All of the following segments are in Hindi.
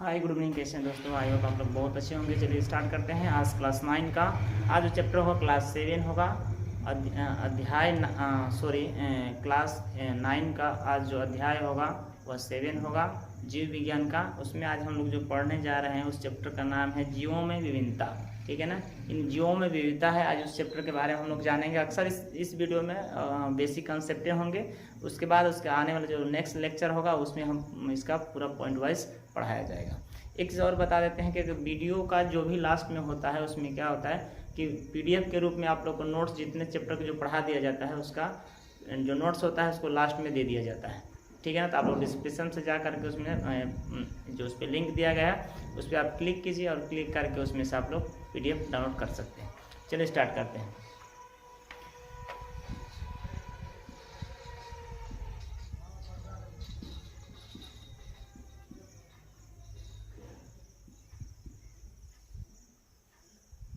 हाय गुड इवनिंग, कैसे हैं दोस्तों। आई होप आप लोग बहुत अच्छे होंगे। चलिए स्टार्ट करते हैं। आज क्लास 9 का आज जो चैप्टर होगा क्लास 7 होगा। क्लास 9 का आज जो अध्याय होगा वह 7 होगा जीव विज्ञान का। उसमें आज हम लोग जो पढ़ने जा रहे हैं उस चैप्टर का नाम है जीवों में विभिन्नता। ठीक है ना, इन जीवों में विविधता है। आज उस चैप्टर के बारे में हम लोग जानेंगे। अक्सर इस वीडियो में बेसिक कंसेप्टें होंगे। उसके बाद उसके आने वाला जो नेक्स्ट लेक्चर होगा उसमें हम इसका पूरा पॉइंट वाइज पढ़ाया जाएगा। एक चीज़ और बता देते हैं कि वीडियो का जो भी लास्ट में होता है उसमें क्या होता है कि पीडीएफ के रूप में आप लोग को नोट्स जितने चैप्टर को जो पढ़ा दिया जाता है उसका जो नोट्स होता है उसको लास्ट में दे दिया जाता है। ठीक है ना, तो आप लोग डिस्क्रिप्शन से जा करके उसमें जो उस पर लिंक दिया गया है उस पर आप क्लिक कीजिए और क्लिक करके उसमें से आप लोग पीडीएफ डाउनलोड कर सकते हैं। चलिए स्टार्ट करते हैं।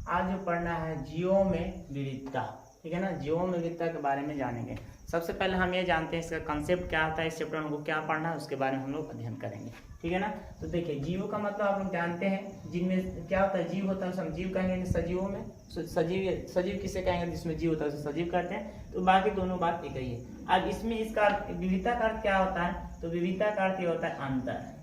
आज जो पढ़ना है जीवों में विविधता। ठीक है ना, जीवों में विविधता के बारे में जानेंगे। सबसे पहले हम ये जानते हैं इसका कंसेप्ट क्या होता है, इस चैप्टर में हमको क्या पढ़ना है उसके बारे में हम लोग अध्ययन करेंगे। ठीक है ना, तो देखिए जीवों का मतलब आप लोग जानते हैं जिनमें क्या होता है। जीव होता है उसे हम जीव कहेंगे। सजीवों में सजीव किसे कहेंगे, जिसमें जीव होता है उसे सजीव कहते हैं। तो बाकी दोनों बात एक ही है। अब इसमें इसका विविधता का अर्थ क्या होता है, तो विविधता का अर्थ ये होता है अंतर।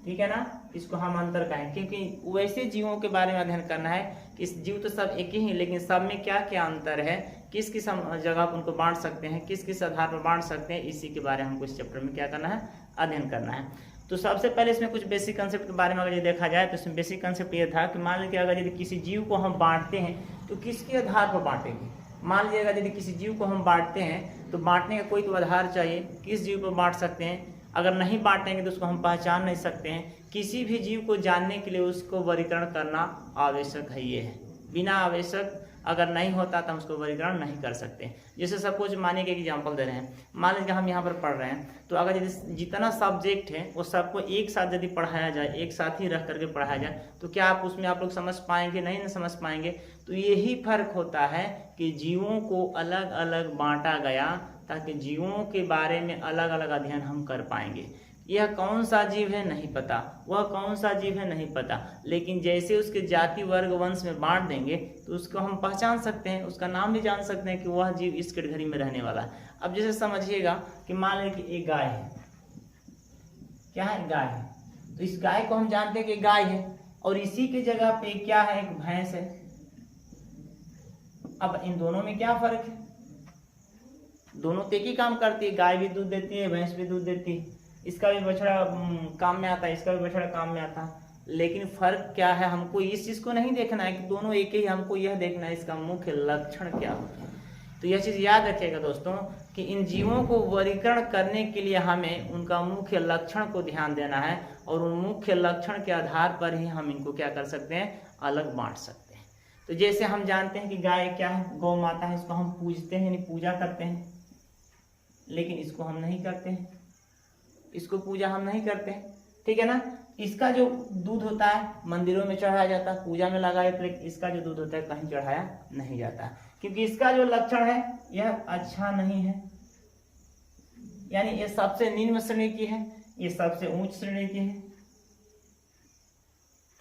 ठीक है ना, इसको हम अंतर कहें क्योंकि वैसे जीवों के बारे में अध्ययन करना है कि जीव तो सब एक ही, लेकिन सब में क्या क्या अंतर है, किस किस जगह पर उनको बांट सकते हैं, किस किस आधार पर बांट सकते हैं, इसी के बारे में हमको इस चैप्टर में क्या करना है, अध्ययन करना है। तो सबसे पहले इसमें कुछ बेसिक कंसेप्ट के बारे में अगर ये देखा जाए तो इसमें बेसिक कंसेप्ट ये था कि मान लीजिए अगर यदि किसी जीव को हम बांटते हैं तो किसके आधार पर बांटेंगे। मान लीजिए अगर यदि किसी जीव को हम बांटते हैं तो बांटने का कोई तो आधार चाहिए, किस जीव को बांट सकते हैं। अगर नहीं बांटेंगे तो उसको हम पहचान नहीं सकते हैं। किसी भी जीव को जानने के लिए उसको वर्गीकरण करना आवश्यक है। ये है, बिना आवश्यक अगर नहीं होता तो हम उसको वर्गीकरण नहीं कर सकते। जैसे सपोज मानिए कि एग्जाम्पल दे रहे हैं, मान लीजिए हम यहाँ पर पढ़ रहे हैं तो अगर यदि जितना सब्जेक्ट है वो सबको एक साथ यदि पढ़ाया जाए, एक साथ ही रख करके पढ़ाया जाए तो क्या आप उसमें आप लोग समझ पाएंगे, नहीं समझ पाएंगे। तो यही फर्क होता है कि जीवों को अलग अलग बांटा गया ताकि जीवों के बारे में अलग अलग अध्ययन हम कर पाएंगे। यह कौन सा जीव है नहीं पता, वह कौन सा जीव है नहीं पता, लेकिन जैसे उसके जाति वर्ग वंश में बांट देंगे तो उसको हम पहचान सकते हैं, उसका नाम भी जान सकते हैं कि वह जीव इस कैटेगरी में रहने वाला है। अब जैसे समझिएगा कि मान लीजिए कि एक गाय है, क्या है, गाय है। तो इस गाय को हम जानते हैं कि गाय है और इसी की जगह पे क्या है, एक भैंस है। अब इन दोनों में क्या फर्क है, दोनों तो एक ही काम करती है, गाय भी दूध देती है, भैंस भी दूध देती है। इसका भी बछड़ा काम में आता है, इसका भी बछड़ा काम में आता है, लेकिन फर्क क्या है, हमको इस चीज को नहीं देखना है कि दोनों एक ही, हमको यह देखना है इसका मुख्य लक्षण क्या होता है। तो यह चीज याद रखिएगा दोस्तों कि इन जीवों को वर्गीकरण करने के लिए हमें उनका मुख्य लक्षण को ध्यान देना है और उन मुख्य लक्षण के आधार पर ही हम इनको क्या कर सकते हैं, अलग बांट सकते हैं। तो जैसे हम जानते हैं कि गाय क्या है, गौ माता है, इसको हम पूजते हैं, यानी पूजा करते हैं, लेकिन इसको हम नहीं करते हैं, इसको पूजा हम नहीं करते हैं। ठीक है ना, इसका जो दूध होता है मंदिरों में चढ़ाया जाता है, पूजा में लगाया, लेकिन इसका जो दूध होता है कहीं चढ़ाया नहीं जाता क्योंकि इसका जो लक्षण है यह अच्छा नहीं है, यानी ये सबसे निम्न श्रेणी की है, ये सबसे उच्च श्रेणी की है।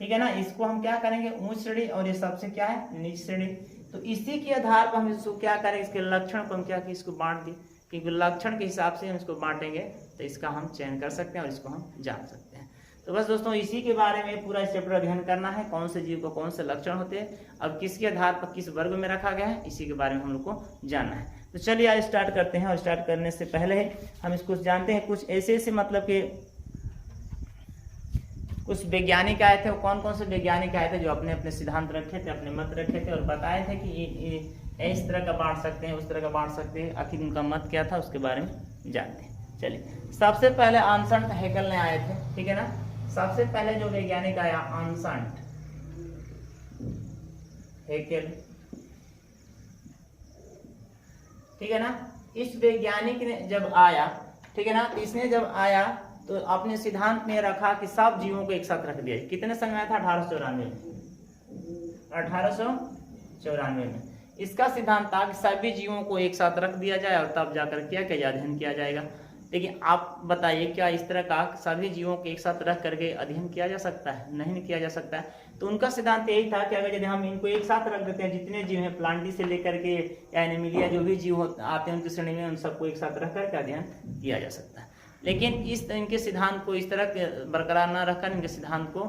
ठीक है ना, इसको हम क्या करेंगे, उच्च श्रेणी, और ये सबसे क्या है, नीच श्रेणी। तो इसी के आधार पर हम इसको क्या करेंगे, इसके लक्षण को हम क्या कि इसको बांट दें, क्योंकि लक्षण के हिसाब से हम इसको बांटेंगे तो इसका हम चयन कर सकते हैं और इसको हम जान सकते हैं। तो बस दोस्तों इसी के बारे में पूरा चैप्टर अध्ययन करना है, कौन से जीव को कौन से लक्षण होते हैं और किसके आधार पर किस वर्ग में रखा गया है, इसी के बारे में हम लोग को जानना है। तो चलिए आज स्टार्ट करते हैं। और स्टार्ट करने से पहले हम इसको जानते हैं कुछ ऐसे मतलब कि कुछ वैज्ञानिक आए थे। वो कौन कौन से वैज्ञानिक आए थे जो अपने अपने सिद्धांत रखे थे, अपने मत रखे थे और बताए थे कि इस तरह का बांट सकते हैं, उस तरह का बांट सकते हैं। आखिर उनका मत क्या था उसके बारे में जानते हैं। चलिए सबसे पहले आनसन्ट हैकेल ने आए थे। ठीक है ना, सबसे पहले जो वैज्ञानिक आया आनसन्ट हैकेल। ठीक है ना, इस वैज्ञानिक ने जब आया, ठीक है ना, तो इसने जब आया तो अपने सिद्धांत में रखा कि सब जीवों को एक साथ रख दिया। कितने समय आया था, 1894 में, 1894 में इसका सिद्धांत था कि सभी जीवों को एक साथ रख दिया जाए और तब जाकर क्या अध्ययन किया जाएगा। लेकिन आप बताइए क्या इस तरह का सभी जीवों को एक साथ रख करके अध्ययन किया जा सकता है? नहीं किया जा सकता है। तो उनका सिद्धांत यही था कि अगर यदि हम इनको एक साथ रख देते हैं, जितने जीव हैं प्लांटी से लेकर के या एनिमिलिया जो भी जीव आते हैं उनकी श्रेणी में, उन सबको एक साथ रख करके अध्ययन किया जा सकता है। लेकिन इनके सिद्धांत को इस तरह बरकरार न रखकर इनके सिद्धांत को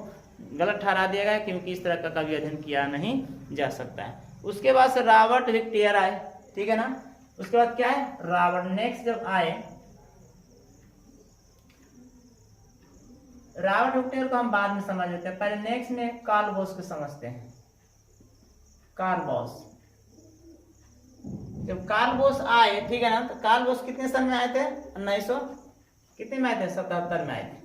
गलत ठहरा दिया गया, क्योंकि इस तरह का कभी अध्ययन किया नहीं जा सकता है। उसके बाद से रॉबर्ट विक्टियर आए, ठीक है ना। उसके बाद क्या है, रॉबर्ट नेक्स्ट जब आए, रॉबर्ट विक्टियर को हम बाद में समझ लेते हैं, पहले नेक्स्ट में कार्ल बॉस को समझते हैं। कार्ल बॉस, जब कार्ल बॉस आए, ठीक है ना, तो कार्ल बॉस कितने सन में आए थे? 1900 कितने में आए थे? 77 में आए थे,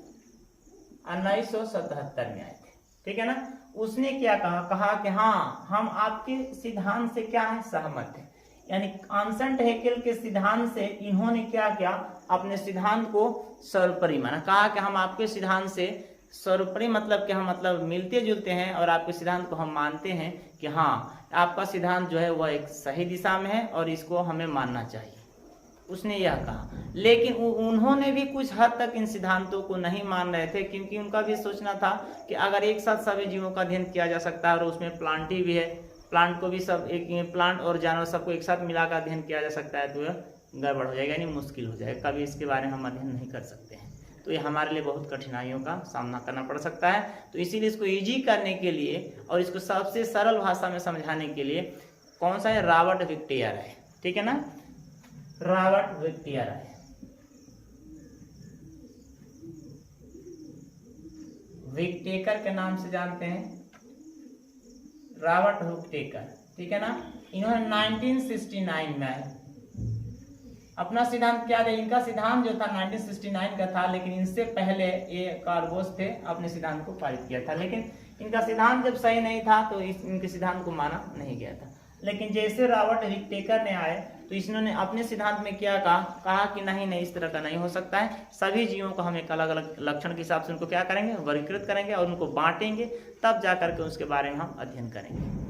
1977 में आए थे, ठीक है ना। उसने क्या कहा कि हाँ, हम आपके सिद्धांत से क्या है, सहमत है। यानी आंसर्ट हेकेल के सिद्धांत से इन्होंने क्या किया, अपने सिद्धांत को सर्वोपरि माना। कहा कि हम आपके सिद्धांत से सर्वोपरि, मतलब कि हम मतलब मिलते जुलते हैं और आपके सिद्धांत को हम मानते हैं कि हाँ, आपका सिद्धांत जो है वह एक सही दिशा में है और इसको हमें मानना चाहिए, उसने यह कहा। लेकिन उन्होंने भी कुछ हद तक इन सिद्धांतों को नहीं मान रहे थे, क्योंकि उनका भी सोचना था कि अगर एक साथ सभी जीवों का अध्ययन किया जा सकता है और उसमें प्लांटी भी है, प्लांट को भी सब एक, प्लांट और जानवर सबको एक साथ मिलाकर अध्ययन किया जा सकता है, तो यह गड़बड़ हो जाएगा, यानी मुश्किल हो जाएगा, कभी इसके बारे में हम अध्ययन नहीं कर सकते हैं। तो ये हमारे लिए बहुत कठिनाइयों का सामना करना पड़ सकता है। तो इसीलिए इसको ईजी करने के लिए और इसको सबसे सरल भाषा में समझाने के लिए कौन सा है, रॉबर्ट विक्टियर है, ठीक है ना। रॉबर्ट विक्टियर है, विक्टेकर के नाम से जानते हैं, रॉबर्ट विक्टेकर, ठीक है ना। इन्होंने 1969 में आए, अपना सिद्धांत क्या है, इनका सिद्धांत जो था 1969 का था, लेकिन इनसे पहले ये कार्ल बॉस थे, अपने सिद्धांत को पारित किया था। लेकिन इनका सिद्धांत जब सही नहीं था तो इनके सिद्धांत को माना नहीं गया था। लेकिन जैसे रॉबर्ट विक्टेकर ने आए तो इन्होंने अपने सिद्धांत में क्या कहा कि नहीं, इस तरह का नहीं हो सकता है, सभी जीवों को हम एक अलग अलग लक्षण के हिसाब से उनको क्या करेंगे, वर्गीकृत करेंगे और उनको बांटेंगे, तब जा करके उसके बारे में हम अध्ययन करेंगे।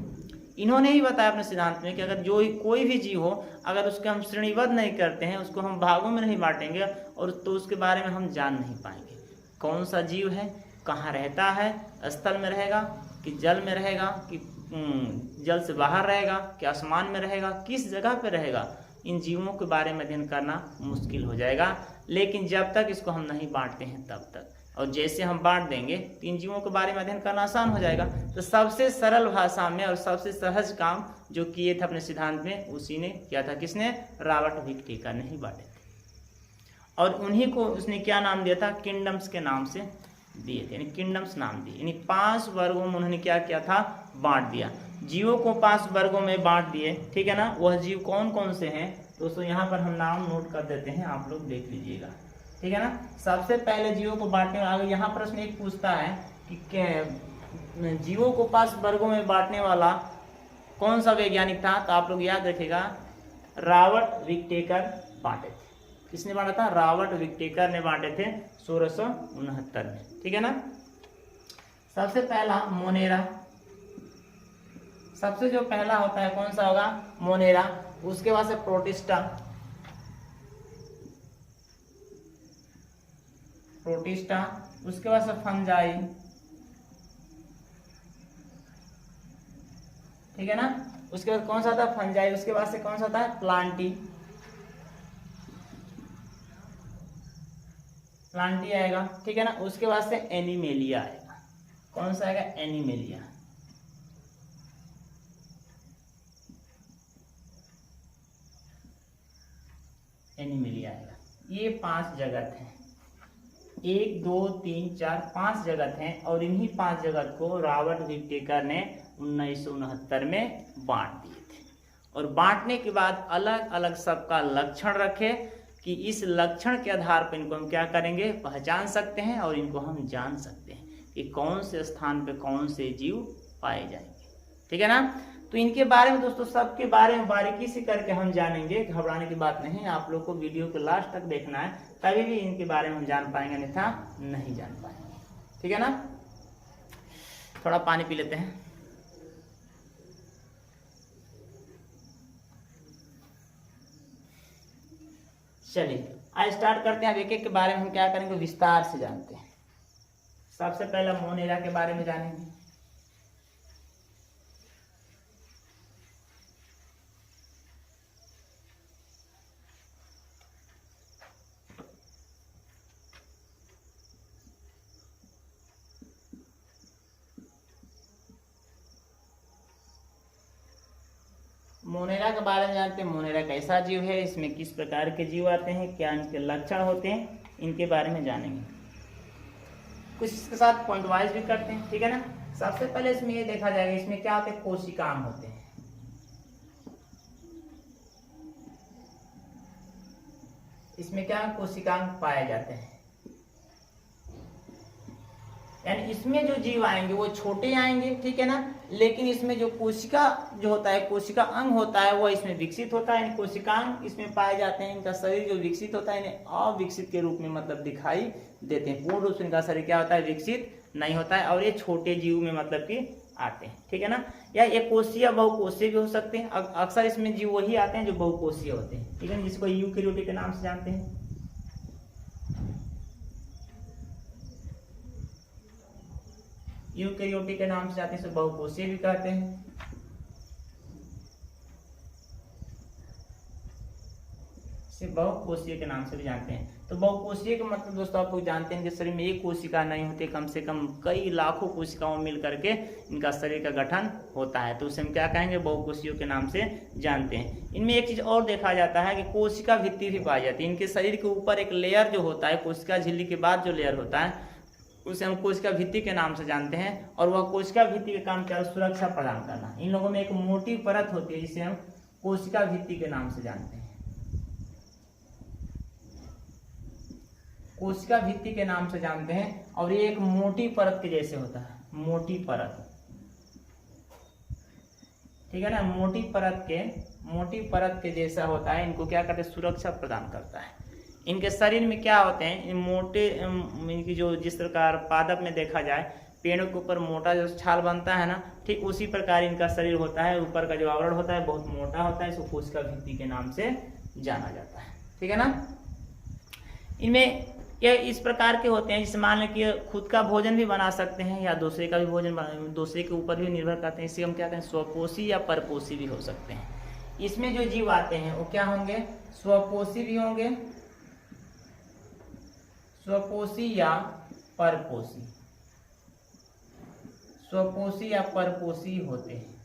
इन्होंने ही बताया अपने सिद्धांत में कि अगर जो कोई भी जीव हो, अगर उसके हम श्रेणीबद्ध नहीं करते हैं, उसको हम भागों में नहीं बांटेंगे, और तो उसके बारे में हम जान नहीं पाएंगे कौन सा जीव है, कहाँ रहता है, स्थल में रहेगा कि जल में रहेगा, कि जल से बाहर रहेगा, कि आसमान में रहेगा, किस जगह पर रहेगा, इन जीवों के बारे में अध्ययन करना मुश्किल हो जाएगा। लेकिन जब तक इसको हम नहीं बांटते हैं तब तक, और जैसे हम बांट देंगे तो इन जीवों के बारे में अध्ययन करना आसान हो जाएगा। तो सबसे सरल भाषा में और सबसे सहज काम जो किए थे अपने सिद्धांत में, उसी ने किया था। किसने? रॉबर्ट विक्टेकर ने ही बांटे थे, और उन्हीं को उसने क्या नाम दिया था, किंगडम्स के नाम से दिए थे, यानी किंगडम्स नाम दिए, यानी 5 वर्गों में उन्होंने क्या किया था, बांट दिया। जीवों को 5 वर्गों में बांट दिए, ठीक है ना। वह जीव कौन कौन से हैं दोस्तों, यहाँ पर हम नाम नोट कर देते हैं, आप लोग देख लीजिएगा, ठीक है ना। सबसे पहले जीवों को बांटने वाला, यहाँ प्रश्न एक पूछता है कि जीवों को 5 वर्गों में बांटने वाला कौन सा वैज्ञानिक था, तो आप लोग याद रखिएगा, रॉबर्ट विक्टेकर बांटे थे। किसने बांटा था? रॉबर्ट विक्टेकर ने बांटे थे 1669 में, ठीक है ना। सबसे पहला मोनेरा, सबसे जो पहला होता है कौन सा होगा, मोनेरा। उसके बाद से प्रोटिस्टा, उसके बाद से फंजाई, ठीक है ना। उसके बाद कौन सा था, फंजाई। उसके बाद से कौन सा था, प्लांटी आएगा, ठीक है ना। उसके बाद से एनिमेलिया आएगा। कौन सा आएगा, एनिमेलिया। आएगा। ये 5 जगत हैं, 1 2 3 4 5 जगत हैं, और इन्हीं 5 जगत को रॉबर्ट विक्टेकर ने 1969 में बांट दिए थे। और बांटने के बाद अलग अलग सबका लक्षण रखे कि इस लक्षण के आधार पर इनको हम क्या करेंगे, पहचान सकते हैं, और इनको हम जान सकते हैं कि कौन से स्थान पे कौन से जीव पाए जाएंगे, ठीक है ना। तो इनके बारे में दोस्तों, सबके बारे में बारीकी से करके हम जानेंगे, घबराने की बात नहीं है। आप लोग को वीडियो को लास्ट तक देखना है, तभी भी इनके बारे में हम जान पाएंगे, अन्यथा नहीं जान पाएंगे, ठीक है ना। थोड़ा पानी पी लेते हैं। चलिए आज स्टार्ट करते हैं। अब एक एक के बारे में हम क्या करेंगे, विस्तार से जानते हैं। सबसे पहले मोनेरा के बारे में जानेंगे। मोनेरा के बारे में जानते हैं। मोनेरा कैसा जीव है, इसमें किस प्रकार के जीव आते हैं, क्या इनके लक्षण होते हैं, इनके बारे में जानेंगे। कुछ इसके साथ पॉइंट वाइज भी करते हैं, ठीक है ना। सबसे पहले इसमें ये देखा जाएगा, इसमें क्या होते हैं, कोशिकांग होते हैं। इसमें क्या कोशिकांग पाए जाते हैं, यानी इसमें जो जीव आएंगे वो छोटे आएंगे, ठीक है ना। लेकिन इसमें जो कोशिका जो होता है, कोशिका अंग होता है, वो इसमें विकसित होता है। कोशिकांग इसमें पाए जाते हैं। इनका शरीर जो विकसित होता है, इन्हें अविकसित के रूप में मतलब दिखाई देते हैं। पूर्ण रूप से इनका शरीर क्या होता है, विकसित नहीं होता है। और ये छोटे जीव में मतलब कि आते हैं, ठीक है ना। या एक कोशीय या बहुकोशीय भी हो सकते हैं। अक्सर इसमें जीव वही आते हैं जो बहुकोशीय होते हैं, ठीक है, जिसको यूकेरियोटिक के नाम से जानते हैं। यूकेरियोटिक के नाम से जाते हैं, बहुकोशीय भी कहते हैं। इसे बहुकोशीय के नाम से भी जानते हैं। तो बहुकोशीय का मतलब दोस्तों आप लोग जानते हैं कि शरीर में एक कोशिका नहीं होती, कम से कम कई लाखों कोशिकाओं मिल करके इनका शरीर का गठन होता है। तो उसे हम क्या कहेंगे, बहुकोशियों के नाम से जानते हैं। इनमें एक चीज और देखा जाता है कि कोशिका भित्ति भी पाई जाती है। इनके शरीर के ऊपर एक लेयर जो होता है, कोशिका झिल्ली के बाद जो लेयर होता है, उसे हम कोशिका भित्ति के नाम से जानते हैं। और वह कोशिका भित्ति का काम क्या है, सुरक्षा प्रदान करना। इन लोगों में एक मोटी परत होती है जिसे हम कोशिका भित्ति के नाम से जानते हैं। कोशिका भित्ति के नाम से जानते हैं। और ये एक मोटी परत के जैसे होता है, मोटी परत, ठीक है ना। मोटी परत के जैसा होता है। इनको क्या करते हैं, सुरक्षा प्रदान करता है। इनके शरीर में क्या होते हैं, मोटे इनकी जो जिस प्रकार पादप में देखा जाए, पेड़ों के ऊपर मोटा जो छाल बनता है ना, ठीक उसी प्रकार इनका शरीर होता है। ऊपर का जो आवरण होता है बहुत मोटा होता है। इसको कोशिका भित्ति के नाम से जाना जाता है, ठीक है ना। इनमें ये इस प्रकार के होते हैं, जिससे मान लें कि खुद का भोजन भी बना सकते हैं या दूसरे का भी भोजन दूसरे के ऊपर भी निर्भर करते हैं। इसे हम क्या कहते हैं, स्वपोषी या परपोषी भी हो सकते हैं। इसमें जो जीव आते हैं वो क्या होंगे, स्वपोषी भी होंगे, स्वपोषी या परपोषी, स्वपोषी या परपोषी होते हैं,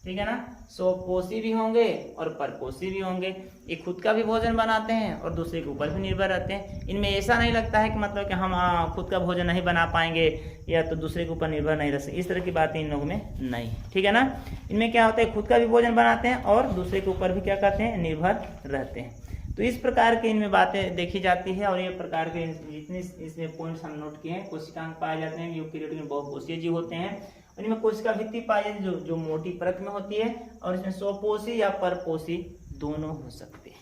ठीक है ना। स्वपोषी भी होंगे और परपोषी भी होंगे। ये खुद का भी भोजन बनाते हैं और दूसरे के ऊपर भी निर्भर रहते हैं। इनमें ऐसा नहीं लगता है कि मतलब कि हम खुद का भोजन नहीं बना पाएंगे या तो दूसरे के ऊपर निर्भर नहीं रह सकते, इस तरह की बातें इन लोगों में नहीं, ठीक है ना। इनमें क्या होता है, खुद का भी भोजन बनाते हैं और दूसरे के ऊपर भी क्या कहते हैं, निर्भर रहते हैं। तो इस प्रकार के इनमें बातें देखी जाती है। और ये प्रकार के जितने इसमें पॉइंट्स हम नोट किए हैं, कोशिकांग पाए जाते हैं। यूकेरियोटिक में बहुकोशीय जीव होते हैं। इनमें कोशिका भित्ति पाई जाती है जो मोटी परत में होती है। और इसमें स्वपोषी या परपोषी दोनों हो सकते हैं।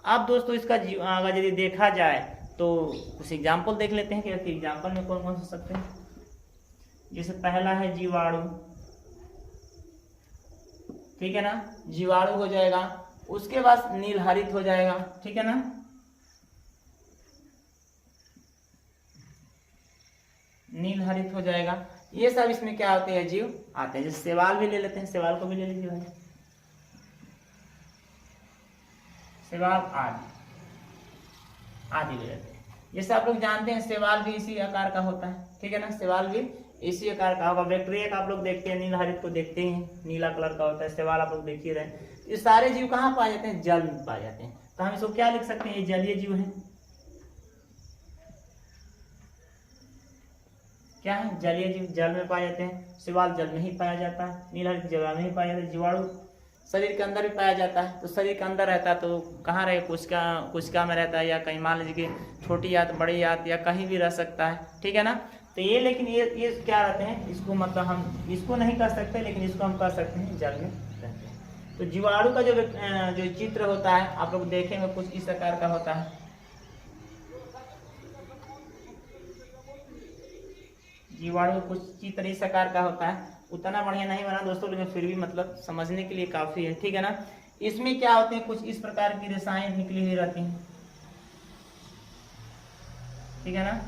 अब दोस्तों इसका अगर यदि देखा जाए तो कुछ एग्जाम्पल देख लेते हैं कि एग्जाम्पल में कौन कौन हो सकते हैं। जैसे पहला है जीवाणु, ठीक है ना, जीवाणु हो जाएगा। उसके बाद नीलहरित हो जाएगा, ठीक है ना। नीलहरित हो जाएगा। ये सब इसमें क्या होते हैं, जीव आते हैं। जैसे शैवाल भी ले लेते हैं, शैवाल को भी ले लीजिए भाई, शैवाल आदि ले लेते हैं। जैसे आप लोग जानते हैं शैवाल भी इसी आकार का होता है, ठीक है ना। शैवाल भी इसी आकार का होगा। बैक्टीरिया का आप लोग देखते हैं, नीलहरित को देखते हैं, नीला कलर का होता है। शैवाल आप लोग देख ही रहे। ये सारे जीव कहाँ पाए जाते हैं, जल में पाए जाते हैं। तो हम इसको क्या लिख सकते हैं, ये जलीय जीव है। क्या है, जलीय जीव, जल में पाए जाते हैं। शैवाल जल में ही पाया जाता है, नीलहरित जल में ही पाया जाता है। जीवाणु शरीर के अंदर भी पाया जाता है। तो शरीर के अंदर रहता है तो कहाँ रहे, कोशिका में रहता है, या कहीं मान लीजिए कि छोटी याद बड़ी याद या कहीं भी रह सकता है, ठीक है ना। तो ये लेकिन ये क्या रहते हैं, इसको मतलब हम इसको नहीं कर सकते, लेकिन इसको हम कर सकते हैं, जल में रहते हैं। तो जीवाणु का जो चित्र होता है आप लोग देखेंगे कुछ इस आकार का होता है। जीवाणु कुछ चित्र इस आकार का होता है। उतना बढ़िया नहीं बना दोस्तों, लेकिन फिर भी मतलब समझने के लिए काफी है, ठीक है ना। इसमें क्या होते हैं, कुछ इस प्रकार की रेखाएं निकली हुई रहती हैं, ठीक है ना।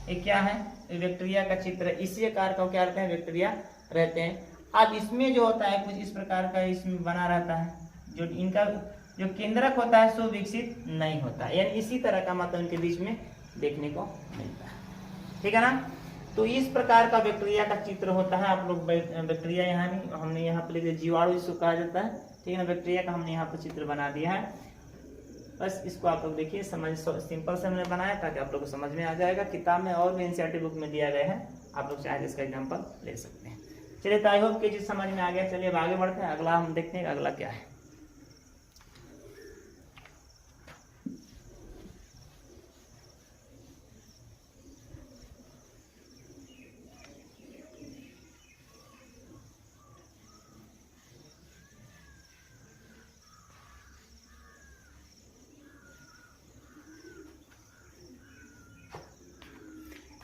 ये क्या है, बैक्टीरिया का चित्र, इसी आकार का क्या रहते हैं, बैक्टीरिया रहते हैं। अब इसमें जो होता है कुछ इस प्रकार का इसमें बना रहता है, जो इनका जो केंद्रक होता है सो विकसित नहीं होता, यानी इसी तरह का मतलब इनके बीच में देखने को मिलता है, ठीक है ना। तो इस प्रकार का बैक्टीरिया का चित्र होता है। आप लोग बैक्टीरिया यहाँ नहीं, हमने यहाँ पर जीवाणु जिसको कहा जाता है, ठीक है ना। बैक्टीरिया का हमने यहाँ पर चित्र बना दिया है। बस इसको आप लोग देखिए, समझ सिंपल से हमने बनाया ताकि आप लोग को समझ में आ जाएगा। किताब में और भी एनसीईआरटी बुक में दिया गया है, आप लोग चाहे इसका एग्जांपल ले सकते हैं। चलिए, तो आई होप कि चीज समझ में आ गया। चलिए अब आगे बढ़ते हैं, अगला हम देखते हैं अगला क्या है।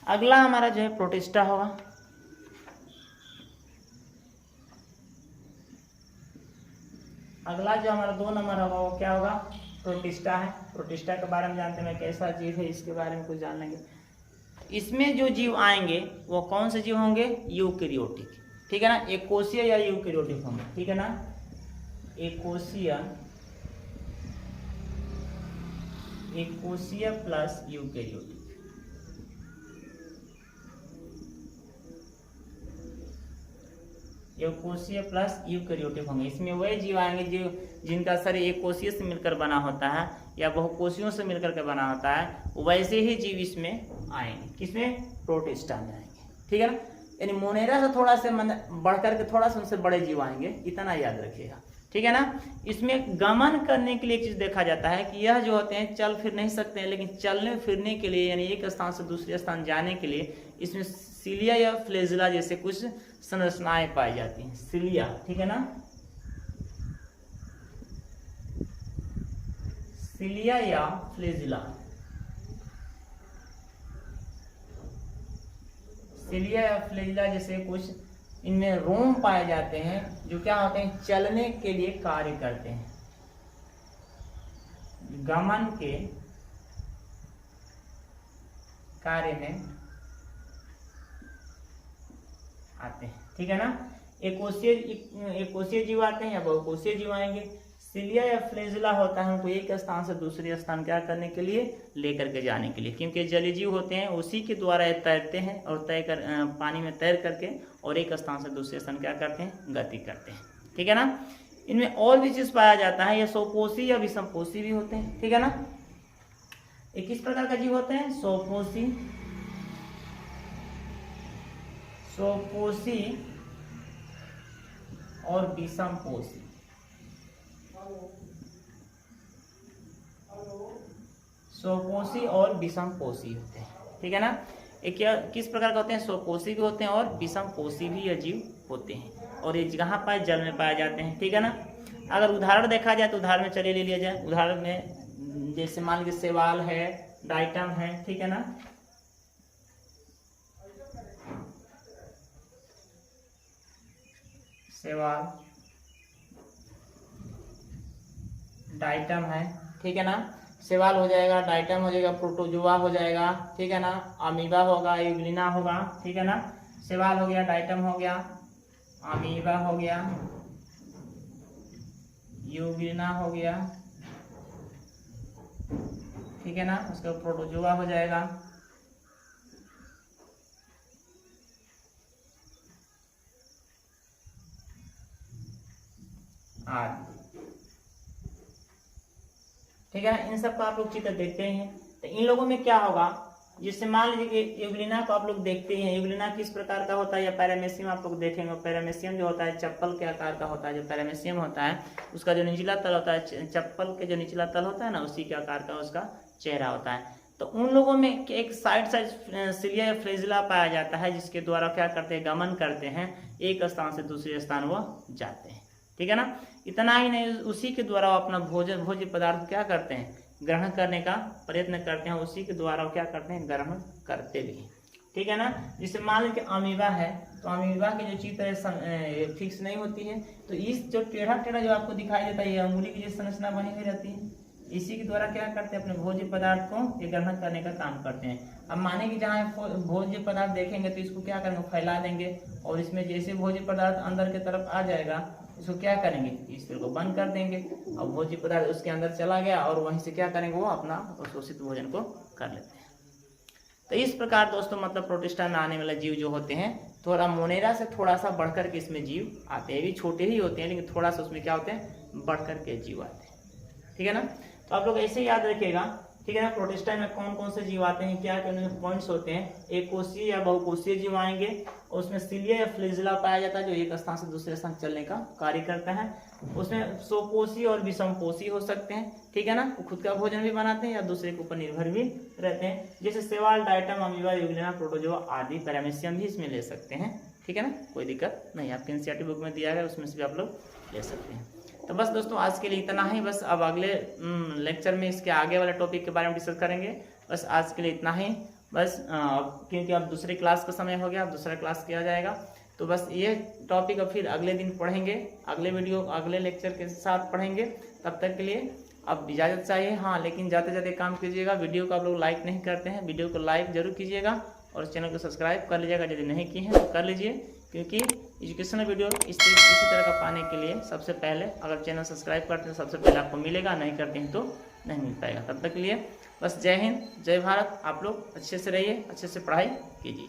अगला हमारा जो है प्रोटिस्टा होगा। अगला जो हमारा 2 नंबर होगा वो क्या होगा, प्रोटिस्टा है। प्रोटिस्टा के बारे में जानते हैं, कैसा जीव है इसके बारे में कुछ जान लेंगे। इसमें जो जीव आएंगे वो कौन से जीव होंगे, यूकेरियोटिक, ठीक है ना। एक कोशीय या यूकेरियोटिक होंगे, ठीक है ना। एक कोशीय प्लस यूकेरियोटिक, कोशीय प्लस यूकेरियोटिक होंगे। इसमें वही जीव आएंगे जो जिनका शरीर एक कोशीय से मिलकर बना होता है या बहुकोशियों से मिलकर के बना होता है, वैसे ही जीव इसमें आएंगे। किसमें, प्रोटिस्टा में आएंगे, ठीक है ना। यानी मोनेरा से थोड़ा से बढ़ करके थोड़ा सा उनसे बड़े जीव आएंगे, इतना याद रखिएगा, ठीक है ना। इसमें गमन करने के लिए एक चीज देखा जाता है कि यह जो होते हैं चल फिर नहीं सकते हैं, लेकिन चलने फिरने के लिए यानी एक स्थान से दूसरे स्थान जाने के लिए इसमें सिलिया या फ्लेजिला जैसे कुछ संरचनाएं पाई जाती हैं। सिलिया, ठीक है ना, सिलिया या फ्लेजिला, सिलिया या फ्लेजिला जैसे कुछ इनमें रोम पाए जाते हैं जो क्या होते हैं, चलने के लिए कार्य करते हैं, गमन के कार्य में आते हैं, ठीक है ना। एक कोशीय जीव आते हैं या बहुकोशीय जीव आएंगे। सिलिया या फ्लेजिला होता है उनको एक स्थान से दूसरे स्थान क्या करने के लिए, लेकर के जाने के लिए, क्योंकि जलीय जीव होते हैं उसी के द्वारा ये तैरते हैं और पानी में तैर करके और एक स्थान से दूसरे स्थान क्या करते हैं, गति करते हैं, ठीक है ना। इनमें और भी चीज पाया जाता है, ये स्वपोषी या विषमपोषी भी होते हैं, ठीक है ना। ये किस प्रकार का जीव होते हैं, स्वपोषी और विषमपोषी। स्वपोषी और विषमपोषी होते हैं, ठीक है ना। ये क्या किस प्रकार का होते हैं, स्वपोषी भी होते हैं और विषमपोषी भी ये जीव होते हैं, और ये कहाँ पाए, जल में पाए जाते हैं, ठीक है ना। अगर उदाहरण देखा जाए तो उदाहरण में चलिए ले लिया जाए। उदाहरण में जैसे मान लीजिए शैवाल है, डाइटम है, ठीक है ना। शैवाल, डाइटम है, ठीक है ना। शैवाल हो जाएगा, डाइटम हो जाएगा, प्रोटोजोआ हो जाएगा, ठीक है ना। अमीबा होगा, यूग्लिना होगा, ठीक है ना। शैवाल हो गया, डाइटम हो गया, अमीबा हो गया, यूग्लिना हो गया, ठीक है ना। उसका प्रोटोजोआ हो जाएगा, आदि, ठीक है ना। इन सब का आप लोग चित्र देखते हैं। तो इन लोगों में क्या होगा, जिससे मान लीजिए कि यूग्लिना को आप लोग देखते हैं, यूग्लिना किस प्रकार का होता है, या पैरामेसियम आप लोग देखेंगे। पैरामेसियम जो होता है चप्पल के आकार का होता है। जो पैरामेसियम होता है उसका जो निचला तल होता है, चप्पल के जो निचला तल होता है ना, उसी के आकार का उसका चेहरा होता है। तो उन लोगों में एक साइड सिलिया या फ्लेजिला पाया जाता है, जिसके द्वारा क्या करते हैं, गमन करते हैं, एक स्थान से दूसरे स्थान वो जाते हैं, ठीक है ना। इतना ही नहीं, उसी के द्वारा वो अपना भोज्य पदार्थ क्या करते हैं, ग्रहण करने का प्रयत्न करते हैं, उसी के द्वारा वो क्या करते हैं, ग्रहण करते भी, ठीक ठीक है ना। जिससे मान लीजिए अमीबा है, तो अमीबा की जो चित्र फिक्स नहीं होती है, तो इस जो टेढ़ा टेढ़ा जो आपको दिखाई देता है, ये अंगुली की जो संरचना बनी हुई रहती है, इसी के द्वारा क्या करते हैं, अपने भोज्य पदार्थ को ये ग्रहण करने का काम करते हैं। अब माने कि जहाँ भोज्य पदार्थ देखेंगे तो इसको क्या करेंगे, फैला देंगे, और इसमें जैसे भोज्य पदार्थ अंदर की तरफ आ जाएगा, इसको क्या करेंगे, इस तरह को बंद कर देंगे, और भोज्य पदार्थ उसके अंदर चला गया, और वहीं से क्या करेंगे, वो अपना अवशोषित भोजन को कर लेते हैं। तो इस प्रकार दोस्तों मतलब प्रोटिस्टा में आने वाले जीव जो होते हैं, थोड़ा मोनेरा से थोड़ा सा बढ़कर के इसमें जीव आते हैं। ये भी छोटे ही होते हैं, लेकिन थोड़ा सा उसमें क्या होते हैं, बढ़कर के जीव आते हैं। ठीक है ना। तो आप लोग ऐसे याद रखिएगा, ठीक है ना। प्रोटिस्टा में कौन कौन से जीव आते हैं, क्या क्या उनमें पॉइंट्स होते हैं। एक कोशीय या बहुकोशीय जीव आएंगे, और उसमें सिलिया या फ्लैजिला पाया जाता है, जो एक स्थान से दूसरे स्थान चलने का कार्य करता है। उसमें स्वपोषी और विषमपोषी हो सकते हैं, ठीक है ना। वो खुद का भोजन भी बनाते हैं या दूसरे के ऊपर निर्भर भी रहते हैं, जैसे सेवाल, डायटम, अमीबा, यूग्लिना, प्रोटोजोआ आदि। पैरामीशियम भी इसमें ले सकते हैं, ठीक है ना, कोई दिक्कत नहीं। आपके एनसीईआरटी बुक में दिया है, उसमें से भी आप लोग ले सकते हैं। तो बस दोस्तों आज के लिए इतना ही। बस अब अगले लेक्चर में इसके आगे वाले टॉपिक के बारे में डिस्कस करेंगे। बस आज के लिए इतना ही। बस क्योंकि अब दूसरी क्लास का समय हो गया, अब दूसरा क्लास किया जाएगा, तो बस ये टॉपिक अब फिर अगले दिन पढ़ेंगे, अगले वीडियो अगले लेक्चर के साथ पढ़ेंगे। तब तक के लिए अब इजाज़त चाहिए। हाँ, लेकिन जाते जाते काम कीजिएगा, वीडियो को आप लोग लाइक नहीं करते हैं, वीडियो को लाइक जरूर कीजिएगा, और चैनल को सब्सक्राइब कर लीजिएगा यदि नहीं किए हैं तो कर लीजिए, क्योंकि एजुकेशनल वीडियो इसी तरह का पाने के लिए सबसे पहले अगर चैनल सब्सक्राइब करते हैं सबसे पहले आपको मिलेगा, नहीं करते हैं तो नहीं मिल पाएगा। तब तक के लिए बस जय हिंद, जय भारत। आप लोग अच्छे से रहिए, अच्छे से पढ़ाई कीजिए।